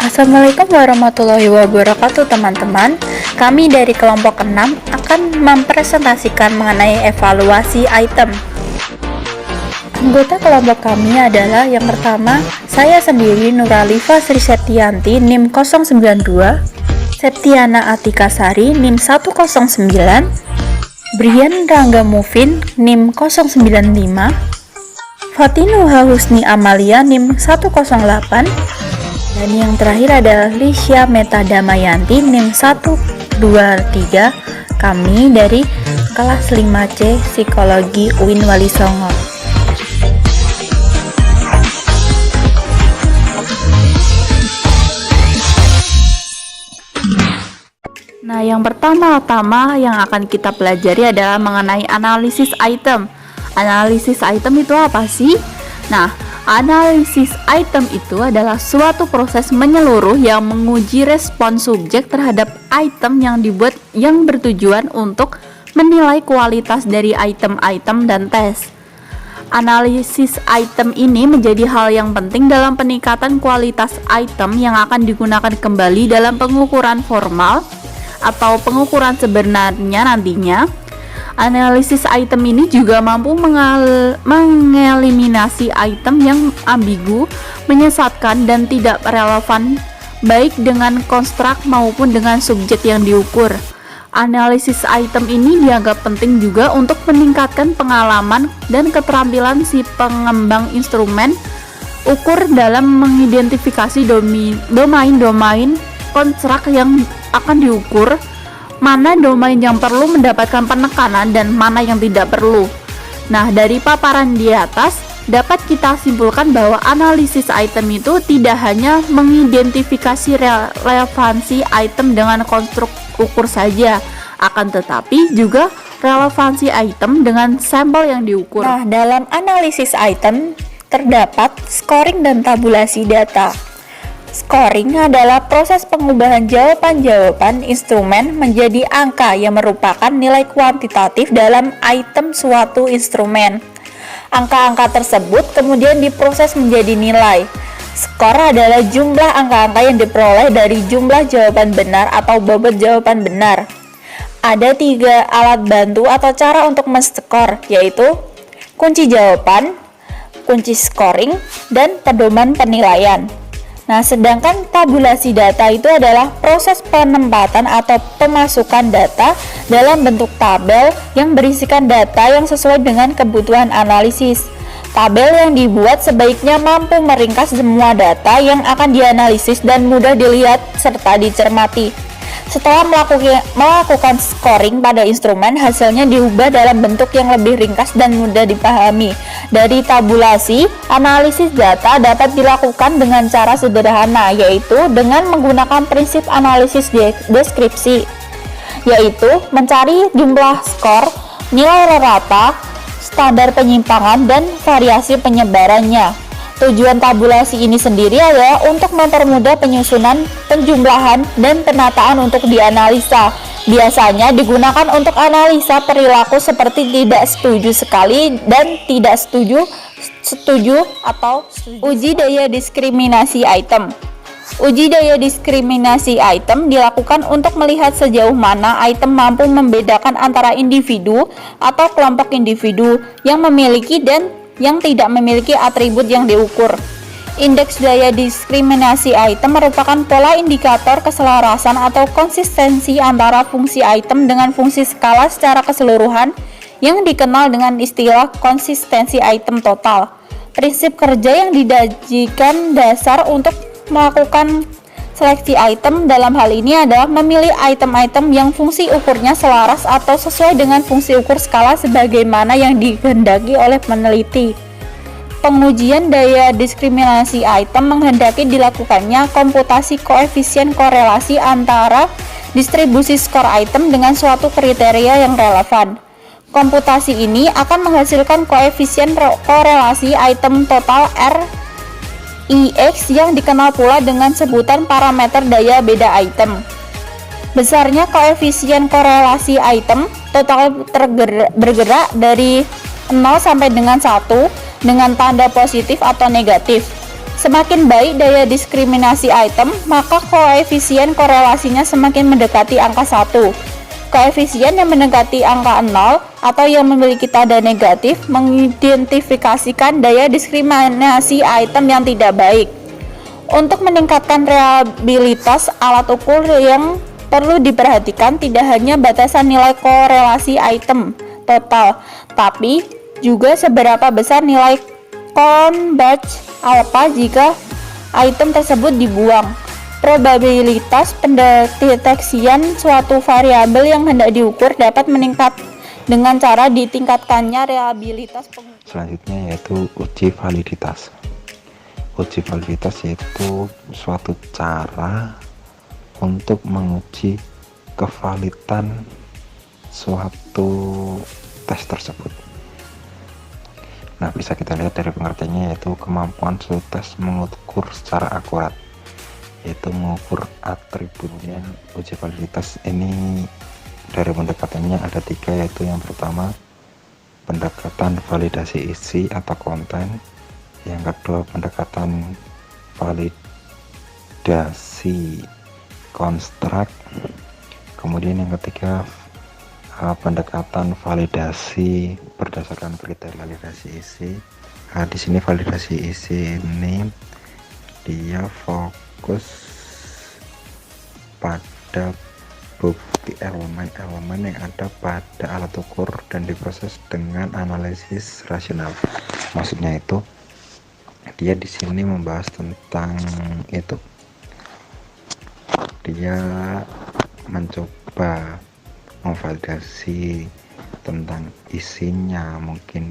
Assalamualaikum warahmatullahi wabarakatuh teman-teman. Kami dari kelompok 6 akan mempresentasikan mengenai evaluasi item. Anggota kelompok kami adalah yang pertama, saya sendiri Nuralifa Sri Septianti NIM 092, Septiana Atika Sari NIM 109, Brian Rangga Mufin NIM 095, Fatinuha Husni Amalia NIM 108, dan yang terakhir adalah Lisya Meta Damayanti NIM 123. Kami dari kelas 5C Psikologi UIN Wali Songo. Nah, yang pertama-tama yang akan kita pelajari adalah mengenai analisis item. Analisis item itu apa sih? Nah, analisis item itu adalah suatu proses menyeluruh yang menguji respon subjek terhadap item yang dibuat yang bertujuan untuk menilai kualitas dari item-item dan tes. Analisis item ini menjadi hal yang penting dalam peningkatan kualitas item yang akan digunakan kembali dalam pengukuran formal atau pengukuran sebenarnya nantinya. Analisis item ini juga mampu mengeliminasi item yang ambigu, menyesatkan, dan tidak relevan baik dengan konstruk maupun dengan subjek yang diukur. Analisis item ini dianggap penting juga untuk meningkatkan pengalaman dan keterampilan si pengembang instrumen ukur dalam mengidentifikasi domain-domain konstruk yang akan diukur, mana domain yang perlu mendapatkan penekanan dan mana yang tidak perlu. Nah, dari paparan di atas dapat kita simpulkan bahwa analisis item itu tidak hanya mengidentifikasi relevansi item dengan konstruk ukur saja, akan tetapi juga relevansi item dengan sampel yang diukur. Nah, dalam analisis item terdapat scoring dan tabulasi data. Scoring adalah proses pengubahan jawaban-jawaban instrumen menjadi angka yang merupakan nilai kuantitatif dalam item suatu instrumen. Angka-angka tersebut kemudian diproses menjadi nilai. Skor adalah jumlah angka-angka yang diperoleh dari jumlah jawaban benar atau bobot jawaban benar. Ada 3 alat bantu atau cara untuk men-skor, yaitu kunci jawaban, kunci scoring, dan pedoman penilaian. Nah, sedangkan tabulasi data itu adalah proses penempatan atau pemasukan data dalam bentuk tabel yang berisikan data yang sesuai dengan kebutuhan analisis. Tabel yang dibuat sebaiknya mampu meringkas semua data yang akan dianalisis dan mudah dilihat serta dicermati. Setelah melakukan scoring pada instrumen, hasilnya diubah dalam bentuk yang lebih ringkas dan mudah dipahami. Dari tabulasi, analisis data dapat dilakukan dengan cara sederhana, yaitu dengan menggunakan prinsip analisis deskripsi, yaitu mencari jumlah skor, nilai rata, standar penyimpangan, dan variasi penyebarannya. Tujuan tabulasi ini sendiri adalah untuk mempermudah penyusunan, penjumlahan, dan penataan untuk dianalisa. Biasanya digunakan untuk analisa perilaku seperti tidak setuju sekali dan tidak setuju atau setuju. Uji daya diskriminasi item. Uji daya diskriminasi item dilakukan untuk melihat sejauh mana item mampu membedakan antara individu atau kelompok individu yang memiliki dan yang tidak memiliki atribut yang diukur. Indeks daya diskriminasi item merupakan pola indikator keselarasan atau konsistensi antara fungsi item dengan fungsi skala secara keseluruhan yang dikenal dengan istilah konsistensi item total. Prinsip kerja yang dijadikan dasar untuk melakukan seleksi item dalam hal ini adalah memilih item-item yang fungsi ukurnya selaras atau sesuai dengan fungsi ukur skala sebagaimana yang dikehendaki oleh peneliti. Pengujian daya diskriminasi item menghendaki dilakukannya komputasi koefisien korelasi antara distribusi skor item dengan suatu kriteria yang relevan. Komputasi ini akan menghasilkan koefisien korelasi item total RIX yang dikenal pula dengan sebutan parameter daya beda item. Besarnya koefisien korelasi item total bergerak dari 0 sampai dengan 1 dengan tanda positif atau negatif. Semakin baik daya diskriminasi item, maka koefisien korelasinya semakin mendekati angka 1. Koefisien yang mendekati angka 0 atau yang memiliki tanda negatif mengidentifikasikan daya diskriminasi item yang tidak baik. Untuk meningkatkan reliabilitas alat ukur yang perlu diperhatikan tidak hanya batasan nilai korelasi item total, tapi juga seberapa besar nilai converge alpha jika item tersebut dibuang. Probabilitas pendeteksian suatu variabel yang hendak diukur dapat meningkat dengan cara ditingkatkannya reliabilitas pengukur. Selanjutnya yaitu uji validitas. Uji validitas yaitu suatu cara untuk menguji kevalidan suatu tes tersebut. Nah, bisa kita lihat dari pengertiannya yaitu kemampuan suatu tes mengukur secara akurat, yaitu mengukur atributnya. Uji validitas ini dari pendekatannya ada 3, yaitu yang pertama pendekatan validasi isi atau konten, yang kedua pendekatan validasi konstruk, kemudian yang ketiga pendekatan validasi berdasarkan kriteria validasi isi. Di sini validasi isi ini dia fokus pada bukti elemen-elemen yang ada pada alat ukur dan diproses dengan analisis rasional. Maksudnya itu dia di sini membahas tentang itu. Dia mencoba memvalidasi tentang isinya, mungkin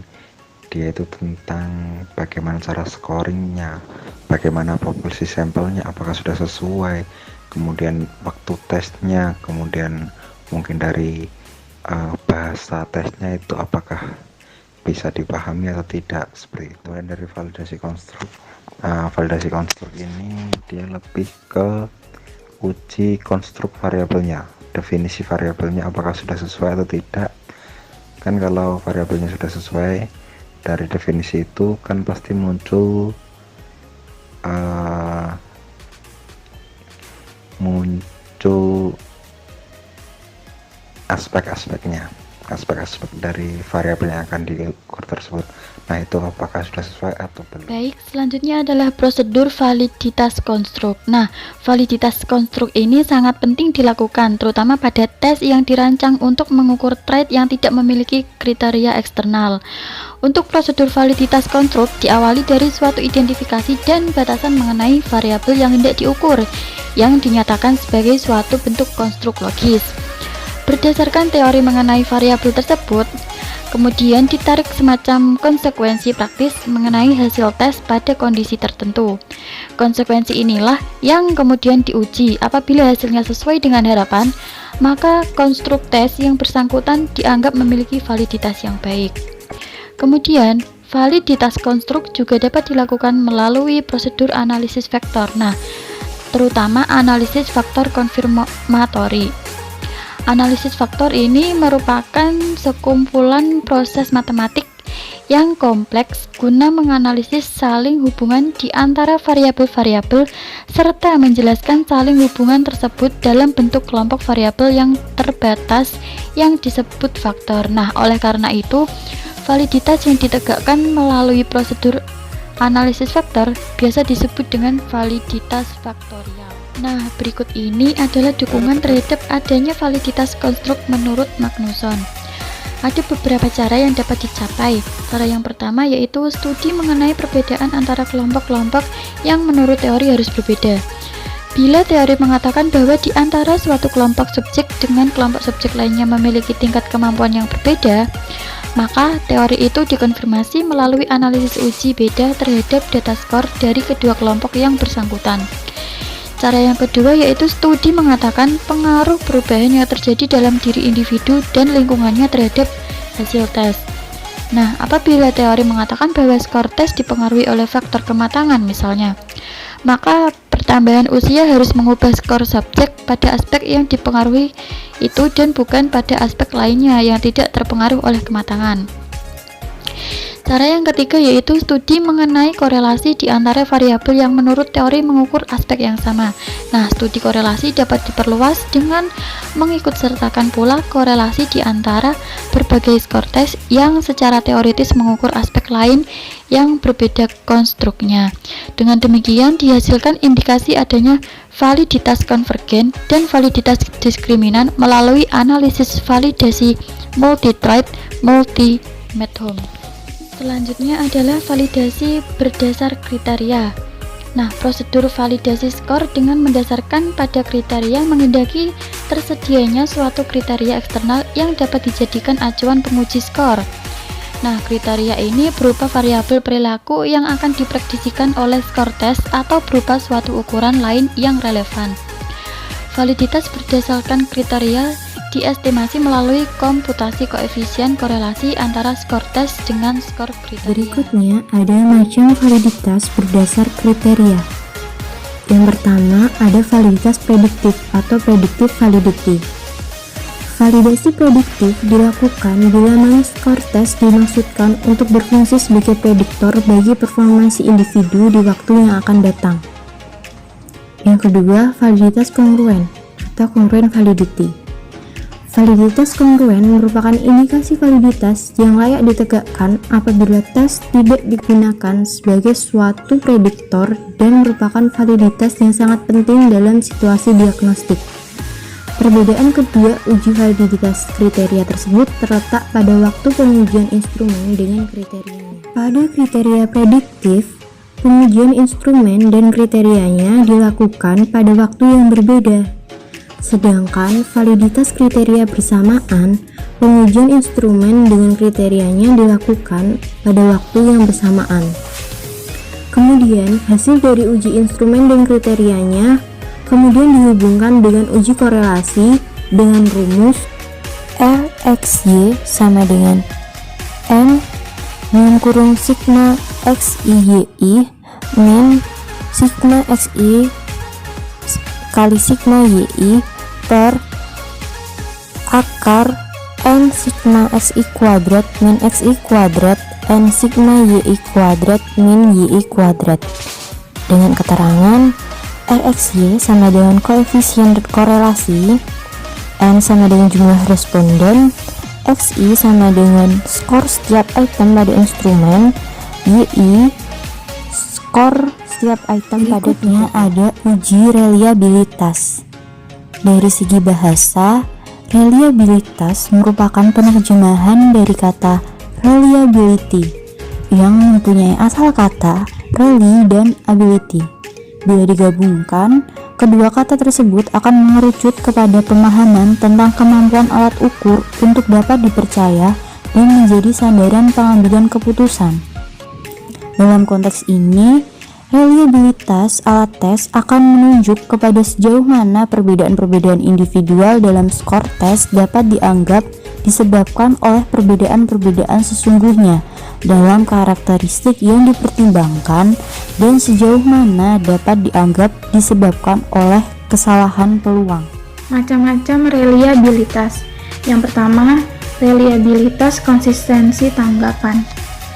dia itu tentang bagaimana cara scoringnya, bagaimana populasi sampelnya, apakah sudah sesuai, kemudian waktu tesnya, kemudian mungkin dari bahasa tesnya itu apakah bisa dipahami atau tidak, seperti itu. Dan dari validasi konstruk ini dia lebih ke uji konstruk variabelnya, definisi variabelnya apakah sudah sesuai atau tidak. Kan kalau variabelnya sudah sesuai dari definisi itu kan pasti muncul aspek-aspek dari variabel yang akan diukur tersebut. Nah, itu apakah sudah sesuai atau belum. Baik, selanjutnya adalah prosedur validitas konstruk. Nah, validitas konstruk ini sangat penting dilakukan, terutama pada tes yang dirancang untuk mengukur trait yang tidak memiliki kriteria eksternal. Untuk prosedur validitas konstruk diawali dari suatu identifikasi dan batasan mengenai variabel yang hendak diukur, yang dinyatakan sebagai suatu bentuk konstruk logis. Berdasarkan teori mengenai variabel tersebut, kemudian ditarik semacam konsekuensi praktis mengenai hasil tes pada kondisi tertentu. Konsekuensi inilah yang kemudian diuji. Apabila hasilnya sesuai dengan harapan, maka konstruk tes yang bersangkutan dianggap memiliki validitas yang baik. Kemudian, validitas konstruk juga dapat dilakukan melalui prosedur analisis vektor. Nah, terutama analisis faktor konfirmatori. Analisis faktor ini merupakan sekumpulan proses matematik yang kompleks guna menganalisis saling hubungan di antara variabel-variabel serta menjelaskan saling hubungan tersebut dalam bentuk kelompok variabel yang terbatas yang disebut faktor. Nah, oleh karena itu, validitas yang ditegakkan melalui prosedur analisis faktor biasa disebut dengan validitas faktorial. Nah, berikut ini adalah dukungan terhadap adanya validitas konstruk menurut Magnusson. Ada beberapa cara yang dapat dicapai. Cara yang pertama yaitu studi mengenai perbedaan antara kelompok-kelompok yang menurut teori harus berbeda. Bila teori mengatakan bahwa di antara suatu kelompok subjek dengan kelompok subjek lainnya memiliki tingkat kemampuan yang berbeda, maka teori itu dikonfirmasi melalui analisis uji beda terhadap data skor dari kedua kelompok yang bersangkutan. Cara yang kedua yaitu studi mengatakan pengaruh perubahan yang terjadi dalam diri individu dan lingkungannya terhadap hasil tes. Nah, apabila teori mengatakan bahwa skor tes dipengaruhi oleh faktor kematangan misalnya, maka pertambahan usia harus mengubah skor subjek pada aspek yang dipengaruhi itu dan bukan pada aspek lainnya yang tidak terpengaruh oleh kematangan. Cara yang ketiga yaitu studi mengenai korelasi di antara variabel yang menurut teori mengukur aspek yang sama. Nah, studi korelasi dapat diperluas dengan mengikutsertakan pula korelasi di antara berbagai skor tes yang secara teoritis mengukur aspek lain yang berbeda konstruknya. Dengan demikian dihasilkan indikasi adanya validitas konvergen dan validitas diskriminan melalui analisis validasi multi-trait multi-method. Selanjutnya adalah validasi berdasar kriteria. Nah, prosedur validasi skor dengan mendasarkan pada kriteria menghendaki tersedianya suatu kriteria eksternal yang dapat dijadikan acuan penguji skor. Nah, kriteria ini berupa variabel perilaku yang akan diprediksikan oleh skor tes atau berupa suatu ukuran lain yang relevan. Validitas berdasarkan kriteria diestimasi melalui komputasi koefisien korelasi antara skor tes dengan skor kriteria. Berikutnya ada macam validitas berdasar kriteria. Yang pertama ada validitas prediktif atau predictive validity. Validasi prediktif dilakukan bila mana skor tes dimaksudkan untuk berfungsi sebagai prediktor bagi performansi individu di waktu yang akan datang. Yang kedua, validitas kongruen atau congruent validity. Validitas kongruen merupakan indikasi validitas yang layak ditegakkan apabila tes tidak digunakan sebagai suatu prediktor dan merupakan validitas yang sangat penting dalam situasi diagnostik. Perbedaan kedua uji validitas kriteria tersebut terletak pada waktu pengujian instrumen dengan kriterianya. Pada kriteria prediktif, pengujian instrumen dan kriterianya dilakukan pada waktu yang berbeda. Sedangkan validitas kriteria bersamaan, pengujian instrumen dengan kriterianya dilakukan pada waktu yang bersamaan. Kemudian, hasil dari uji instrumen dan kriterianya kemudian dihubungkan dengan uji korelasi dengan rumus RxY sama dengan N min kurung sigma XIYI min sigma XI kali sigma YI per akar N sigma XI kuadrat min XI kuadrat N sigma YI kuadrat min YI kuadrat. Dengan keterangan RxY sama dengan koefisien korelasi, N sama dengan jumlah responden, XI sama dengan skor setiap item pada instrumen, YI skor setiap item pada berikutnya ada uji reliabilitas. Dari segi bahasa, reliabilitas merupakan penerjemahan dari kata reliability yang mempunyai asal kata reli dan ability. Bila digabungkan, kedua kata tersebut akan mengerucut kepada pemahaman tentang kemampuan alat ukur untuk dapat dipercaya dan menjadi sandaran pengambilan keputusan. Dalam konteks ini, reliabilitas alat tes akan menunjuk kepada sejauh mana perbedaan-perbedaan individual dalam skor tes dapat dianggap disebabkan oleh perbedaan-perbedaan sesungguhnya dalam karakteristik yang dipertimbangkan dan sejauh mana dapat dianggap disebabkan oleh kesalahan peluang. Macam-macam reliabilitas. Yang pertama, reliabilitas konsistensi tanggapan.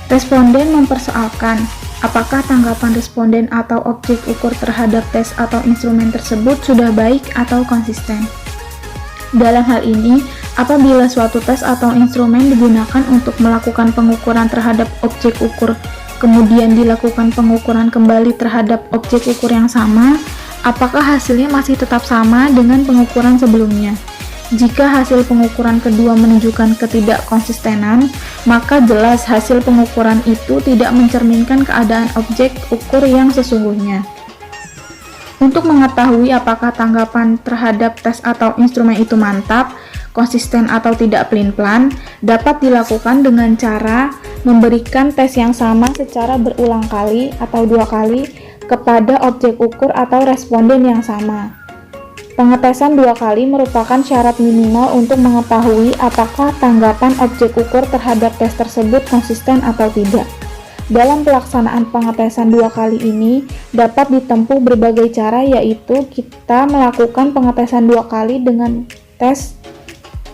Responden mempersoalkan apakah tanggapan responden atau objek ukur terhadap tes atau instrumen tersebut sudah baik atau konsisten. Dalam hal ini, apabila suatu tes atau instrumen digunakan untuk melakukan pengukuran terhadap objek ukur, kemudian dilakukan pengukuran kembali terhadap objek ukur yang sama, apakah hasilnya masih tetap sama dengan pengukuran sebelumnya? Jika hasil pengukuran kedua menunjukkan ketidakkonsistenan, maka jelas hasil pengukuran itu tidak mencerminkan keadaan objek ukur yang sesungguhnya. Untuk mengetahui apakah tanggapan terhadap tes atau instrumen itu mantap, konsisten atau tidak pelin-pelan, dapat dilakukan dengan cara memberikan tes yang sama secara berulang kali atau 2 kali kepada objek ukur atau responden yang sama. Pengetesan 2 kali merupakan syarat minimal untuk mengetahui apakah tanggapan objek ukur terhadap tes tersebut konsisten atau tidak. Dalam pelaksanaan pengetesan 2 kali ini dapat ditempuh berbagai cara, yaitu kita melakukan pengetesan 2 kali dengan tes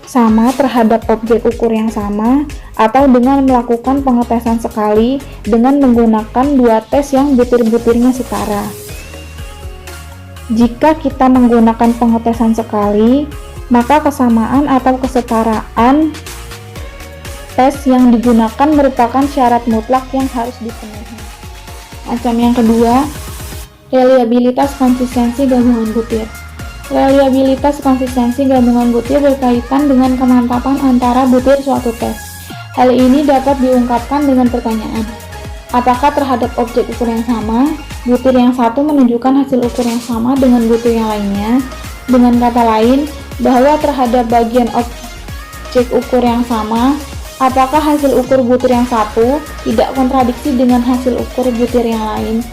sama terhadap objek ukur yang sama, atau dengan melakukan pengetesan sekali dengan menggunakan dua tes yang butir-butirnya setara. Jika kita menggunakan pengetesan sekali, maka kesamaan atau kesetaraan tes yang digunakan merupakan syarat mutlak yang harus dipenuhi. Macam yang kedua, reliabilitas konsistensi gabungan butir. Reliabilitas konsistensi gabungan butir berkaitan dengan kemantapan antara butir suatu tes. Hal ini dapat diungkapkan dengan pertanyaan, apakah terhadap objek ukur yang sama, butir yang satu menunjukkan hasil ukur yang sama dengan butir yang lainnya? Dengan kata lain, bahwa terhadap bagian objek ukur yang sama, apakah hasil ukur butir yang satu tidak kontradiksi dengan hasil ukur butir yang lain?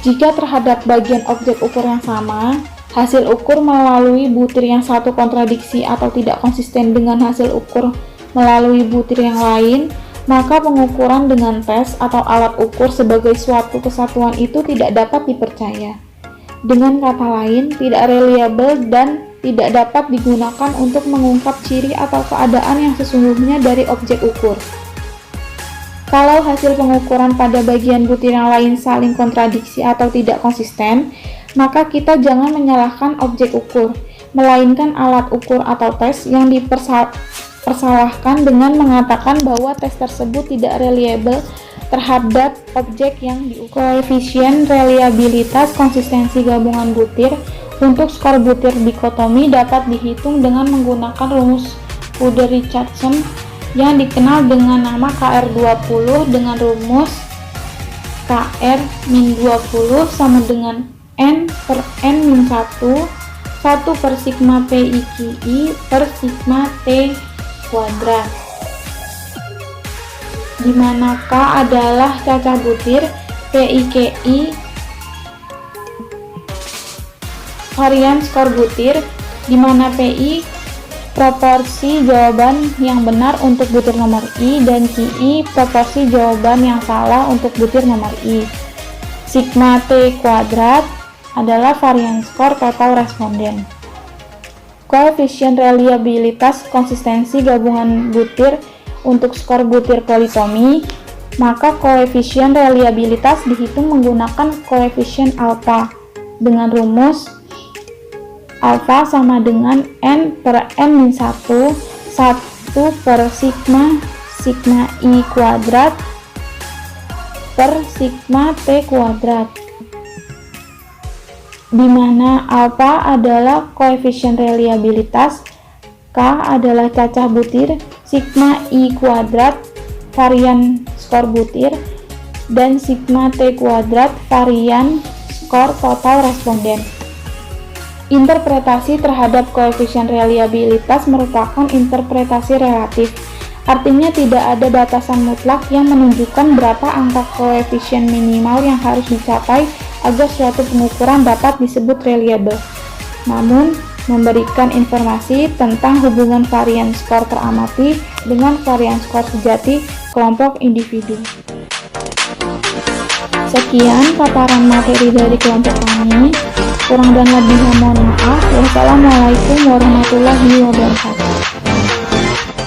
Jika terhadap bagian objek ukur yang sama, hasil ukur melalui butir yang satu kontradiksi atau tidak konsisten dengan hasil ukur melalui butir yang lain, maka pengukuran dengan tes atau alat ukur sebagai suatu kesatuan itu tidak dapat dipercaya. Dengan kata lain, tidak reliable dan tidak dapat digunakan untuk mengungkap ciri atau keadaan yang sesungguhnya dari objek ukur. Kalau hasil pengukuran pada bagian butir yang lain saling kontradiksi atau tidak konsisten, maka kita jangan menyalahkan objek ukur, melainkan alat ukur atau tes yang dipersalahkan dengan mengatakan bahwa tes tersebut tidak reliable terhadap objek yang diukur. Koefisien reliabilitas konsistensi gabungan butir untuk skor butir dikotomi dapat dihitung dengan menggunakan rumus Woods-Richardson yang dikenal dengan nama KR20 dengan rumus KR-20 sama dengan N per N-1 1 per sigma PIKI per sigma T kuadrat, di mana K adalah cacah butir, PIKI varian skor butir, di mana PI proporsi jawaban yang benar untuk butir nomor I dan QI proporsi jawaban yang salah untuk butir nomor I. Sigma T kuadrat adalah varian skor total responden. Koefisien reliabilitas konsistensi gabungan butir untuk skor butir politomi, maka koefisien reliabilitas dihitung menggunakan koefisien alfa dengan rumus alfa sama dengan N per N-1 1 per sigma I kuadrat per sigma T kuadrat, di mana alfa adalah koefisien reliabilitas, K adalah cacah butir, sigma I kuadrat varian skor butir, dan sigma T kuadrat varian skor total responden. Interpretasi terhadap koefisien reliabilitas merupakan interpretasi relatif, artinya tidak ada batasan mutlak yang menunjukkan berapa angka koefisien minimal yang harus dicapai agar suatu pengukuran dapat disebut reliable, namun memberikan informasi tentang hubungan varian skor teramati dengan varian skor sejati kelompok individu. Sekian paparan materi dari kelompok kami. Kurang dan lebihnya mohon maaf. Wassalamualaikum warahmatullahi wabarakatuh.